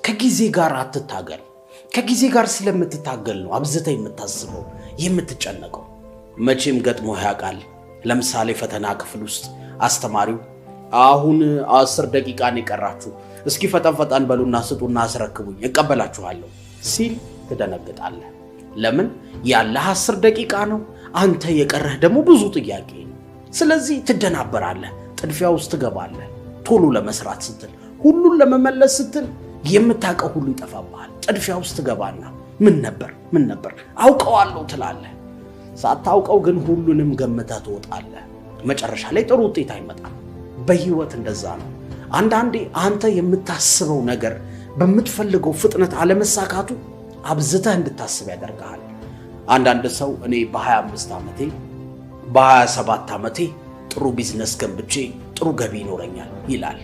ከጊዜ ጋር አትታገል። ከጊዜ ጋር ስለምትታገል ነው አብዝተ የምታስበው የምትጨነቀው። መቼም ገጥሞ ያውቃል። ለምሳሌ ፈተና ክፍል ውስጥ አስተማሪው አሁን 10 ደቂቃ ነው የቀራችሁ፣ እስኪ ፈጠን በሉና ስጡና አስረክቡኝ እቀበላችኋለሁ ሲል ትደነግጣለህ። ለምን? ያለህ 10 ደቂቃ ነው፣ አንተ የቀረህ ደግሞ ብዙ ጥያቄ ነው። ስለዚህ ትደናበራለህ፣ ጥድፊያ ውስጥ ትገባለህ። ቶሎ ለመስራት ስትል፣ ሁሉን ለመመለስ ስትል የምታውቀው ሁሉ ይጠፋብሃል። ጥድፊያ ውስጥ ትገባና ምን ነበር አውቀዋለሁ ትላለህ። ሳታውቀው ግን ሁሉንም ገምተህ ትወጣለህ። መጨረሻ ላይ ጥሩ ውጤት አይመጣም። በህይወት እንደዛ ነው። አንዳንዴ አንተ የምታስበው ነገር በምትፈልገው ፍጥነት አለመሳካቱ አብዝተህ እንድታስብ ያደርጋል። አንዳንድ ሰው እኔ በ25 ዓመቴ በ27 ዓመቴ ጥሩ ቢዝነስ ገንብቼ ጥሩ ገቢ ይኖረኛል ይላል።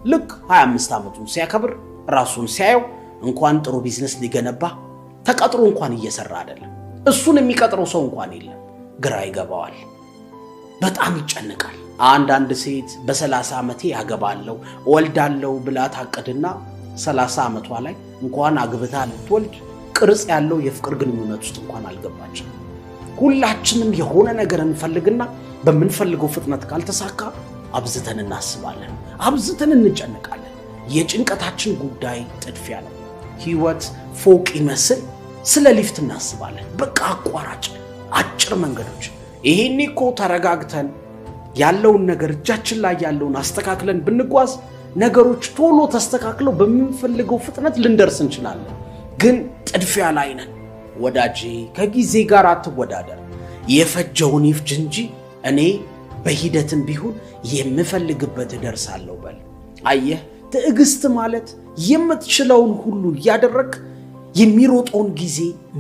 ልክ 25 ዓመቱን ሲያከብር ራሱን ሲያየው እንኳን ጥሩ ቢዝነስ ሊገነባ ተቀጥሮ እንኳን እየሰራ አይደለም። እሱን የሚቀጥረው ሰው እንኳን የለም። ግራ ይገባዋል፣ በጣም ይጨነቃል። አንዳንድ ሴት በ30 ዓመቴ ያገባለሁ ወልዳለሁ ብላ ታቀድና 30 ዓመቷ ላይ እንኳን አግብታ ልትወልድ ቅርጽ ያለው የፍቅር ግንኙነት ውስጥ እንኳን አልገባችም። ሁላችንም የሆነ ነገር እንፈልግና በምንፈልገው ፍጥነት ካልተሳካ አብዝተን እናስባለን፣ አብዝተን እንጨነቃለን። የጭንቀታችን ጉዳይ ጥድፊያ ነው። ህይወት ፎቅ ይመስል ስለ ሊፍት እናስባለን። በቃ አቋራጭ አጭር መንገዶች። ይሄኔ እኮ ተረጋግተን ያለውን ነገር እጃችን ላይ ያለውን አስተካክለን ብንጓዝ ነገሮች ቶሎ ተስተካክለው በምንፈልገው ፍጥነት ልንደርስ እንችላለን። ግን ጥድፊያ ላይ ነን። ወዳጄ ከጊዜ ጋር አትወዳደር። የፈጀውን ይፍጅ እንጂ እኔ በሂደትም ቢሆን የምፈልግበት እደርሳለሁ በል። አየህ፣ ትዕግስት ማለት የምትችለውን ሁሉ እያደረግ የሚሮጠውን ጊዜ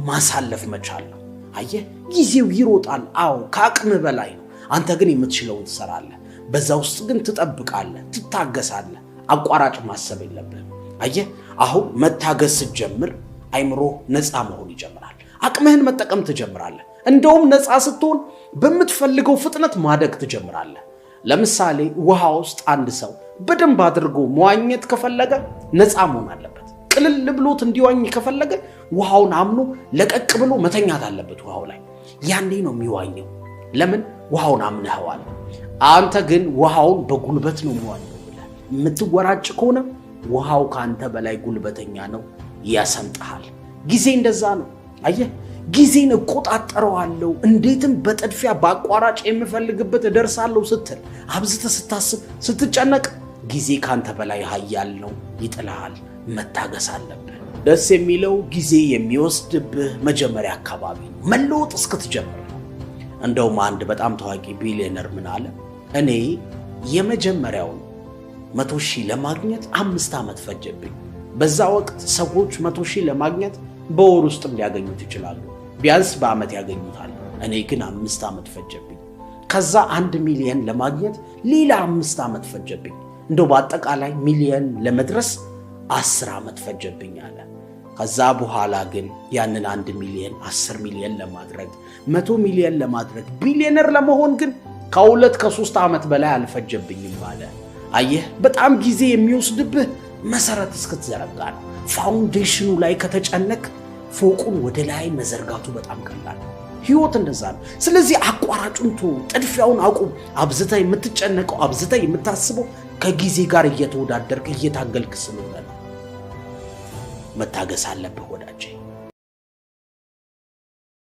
ማሳለፍ መቻል ነው። አየህ፣ ጊዜው ይሮጣል። አዎ፣ ከአቅም በላይ ነው። አንተ ግን የምትችለውን ትሰራለህ። በዛ ውስጥ ግን ትጠብቃለህ፣ ትታገሳለህ። አቋራጭ ማሰብ የለብህም። አየህ፣ አሁን መታገስ ስትጀምር አይምሮ ነፃ መሆን ይጀምራል። አቅምህን መጠቀም ትጀምራለህ። እንደውም ነፃ ስትሆን በምትፈልገው ፍጥነት ማደግ ትጀምራለህ። ለምሳሌ ውሃ ውስጥ አንድ ሰው በደንብ አድርጎ መዋኘት ከፈለገ ነፃ መሆን አለበት። ቅልል ብሎት እንዲዋኝ ከፈለገ ውሃውን አምኖ ለቀቅ ብሎ መተኛት አለበት ውሃው ላይ። ያኔ ነው የሚዋኘው። ለምን? ውሃውን አምነኸዋል። አንተ ግን ውሃውን በጉልበት ነው የሚዋኘው ብለህ የምትወራጭ ከሆነ ውሃው ከአንተ በላይ ጉልበተኛ ነው፣ ያሰምጥሃል። ጊዜ እንደዛ ነው። አየህ፣ ጊዜን እቆጣጠረዋለሁ፣ እንዴትም በጥድፊያ በአቋራጭ የምፈልግበት እደርሳለሁ ስትል አብዝተህ ስታስብ ስትጨነቅ ጊዜ ካንተ በላይ ኃያል ነው፣ ይጥልሃል። መታገስ አለብህ። ደስ የሚለው ጊዜ የሚወስድብህ መጀመሪያ አካባቢ ነው፣ መለወጥ እስክትጀምር ነው። እንደውም አንድ በጣም ታዋቂ ቢሊዮነር ምን አለ? እኔ የመጀመሪያውን 100,000 ለማግኘት 5 ዓመት ፈጀብኝ። በዛ ወቅት ሰዎች 100,000 ለማግኘት በወር ውስጥም ሊያገኙት ይችላሉ፣ ቢያንስ በዓመት ያገኙታል። እኔ ግን 5 ዓመት ፈጀብኝ። ከዛ 1 ሚሊዮን ለማግኘት ሌላ 5 ዓመት ፈጀብኝ። እንደው በአጠቃላይ ሚሊዮን ለመድረስ 10 ዓመት ፈጀብኝ አለ። ከዛ በኋላ ግን ያንን 1 ሚሊዮን 10 ሚሊዮን ለማድረግ 100 ሚሊዮን ለማድረግ ቢሊዮነር ለመሆን ግን ከ2 ከ3 ዓመት በላይ አልፈጀብኝም አለ። አየህ፣ በጣም ጊዜ የሚወስድብህ መሰረት እስክትዘረጋ ነው። ፋውንዴሽኑ ላይ ከተጨነቅ ፎቁን ወደ ላይ መዘርጋቱ በጣም ቀላል ነው። ህይወት እንደዛ ነው። ስለዚህ አቋራጩን ጥድፊያውን አቁም። አብዝተህ የምትጨነቀው አብዝተህ የምታስበው ከጊዜ ጋር እየተወዳደርክ እየታገልክ ስለሆነ ነው። መታገስ አለብህ ወዳጄ።